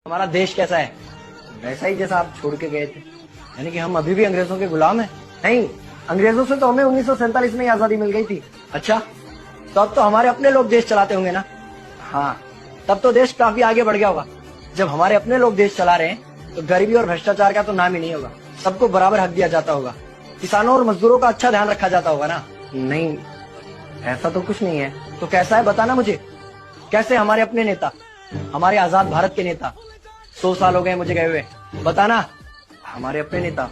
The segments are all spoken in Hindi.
हमारा देश कैसा है? वैसा ही जैसा आप छोड़ के गए थे। यानी कि हम अभी भी अंग्रेजों के गुलाम हैं? नहीं, अंग्रेजों से तो हमें 1947 में ही आजादी मिल गई थी। अच्छा, तो अब तो हमारे अपने लोग देश चलाते होंगे ना? हाँ, तब तो देश काफी आगे बढ़ गया होगा। जब हमारे अपने लोग देश चला रहे हैं तो गरीबी और भ्रष्टाचार का तो नाम ही नहीं होगा। सबको बराबर हक दिया जाता होगा, किसानों और मजदूरों का अच्छा ध्यान रखा जाता होगा ना? नहीं, ऐसा तो कुछ नहीं है। तो कैसा है बताना मुझे। कैसे हमारे अपने नेता, हमारे आजाद भारत के नेता, 100 साल हो गए मुझे गए हुए, बताना। हमारे अपने नेता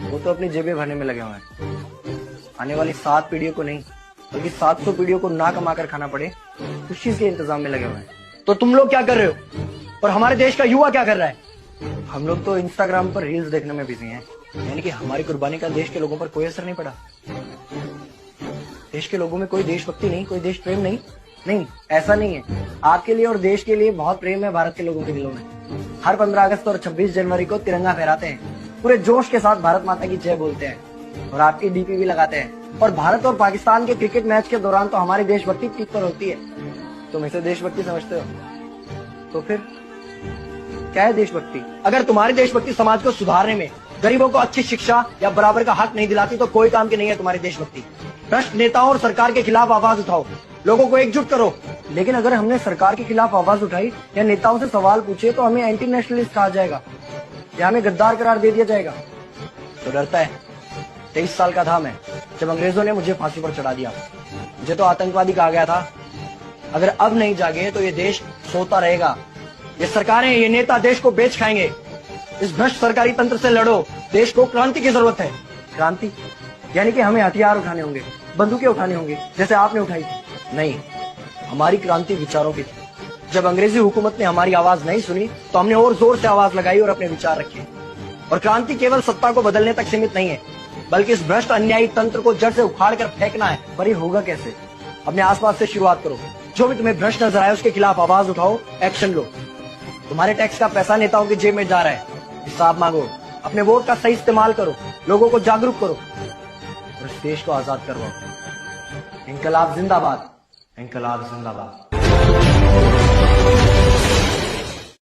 वो तो अपनी जेबें भरने में लगे हुए हैं। आने वाली 7 पीढ़ियों को नहीं बल्कि 700 पीढ़ियों को ना कमा कर खाना पड़े, उस चीज के इंतजाम में लगे हुए हैं। तो तुम लोग क्या कर रहे हो और हमारे देश का युवा क्या कर रहा है? हम लोग तो इंस्टाग्राम पर रील्स देखने में बिजी हैं। यानी कि हमारी कुर्बानी का देश के लोगों पर कोई असर नहीं पड़ा। देश के लोगों में कोई देशभक्ति नहीं, कोई देश प्रेम नहीं। नहीं, ऐसा नहीं है। आपके लिए और देश के लिए बहुत प्रेम है भारत के लोगों के दिलों में। हर 15 अगस्त और 26 जनवरी को तिरंगा फहराते हैं, पूरे जोश के साथ भारत माता की जय बोलते हैं और आपकी डीपी भी लगाते हैं। और भारत और पाकिस्तान के क्रिकेट मैच के दौरान तो हमारी देशभक्ति पीक पर होती है। तुम इसे देशभक्ति समझते हो? तो फिर क्या है देशभक्ति? अगर तुम्हारी देशभक्ति समाज को सुधारने में, गरीबों को अच्छी शिक्षा या बराबर का हक नहीं दिलाती तो कोई काम की नहीं है तुम्हारी देशभक्ति। भ्रष्ट नेताओं और सरकार के खिलाफ आवाज उठाओ, लोगों को एकजुट करो। लेकिन अगर हमने सरकार के खिलाफ आवाज उठाई या नेताओं से सवाल पूछे तो हमें एंटी नेशनलिस्ट कहा जाएगा या हमें गद्दार करार दे दिया जाएगा। तो डरता है। 23 साल का था मैं जब अंग्रेजों ने मुझे फांसी पर चढ़ा दिया। मुझे तो आतंकवादी कहा गया था। अगर अब नहीं जागे तो ये देश सोता रहेगा। ये सरकारें, ये नेता देश को बेच खाएंगे। इस भ्रष्ट सरकारी तंत्र से लड़ो। देश को क्रांति की जरूरत है। क्रांति यानी कि हमें हथियार उठाने होंगे, बंदूकें उठानी होंगी, जैसे आपने उठाई। नहीं, हमारी क्रांति विचारों की थी। जब अंग्रेजी हुकूमत ने हमारी आवाज नहीं सुनी तो हमने और जोर से आवाज लगाई और अपने विचार रखे। और क्रांति केवल सत्ता को बदलने तक सीमित नहीं है, बल्कि इस भ्रष्ट अन्यायी तंत्र को जड़ से उखाड़ कर फेंकना है। पर ये होगा कैसे? अपने आसपास से शुरुआत करो। जो भी तुम्हें भ्रष्ट नजर आए उसके खिलाफ आवाज उठाओ, एक्शन लो। तुम्हारे टैक्स का पैसा नेताओं की जेब में जा रहा है, हिसाब मांगो। अपने वोट का सही इस्तेमाल करो, लोगों को जागरूक करो और इस देश को आजाद करवाओ। इंकलाब जिंदाबाद, इंकलाब जिंदाबाद।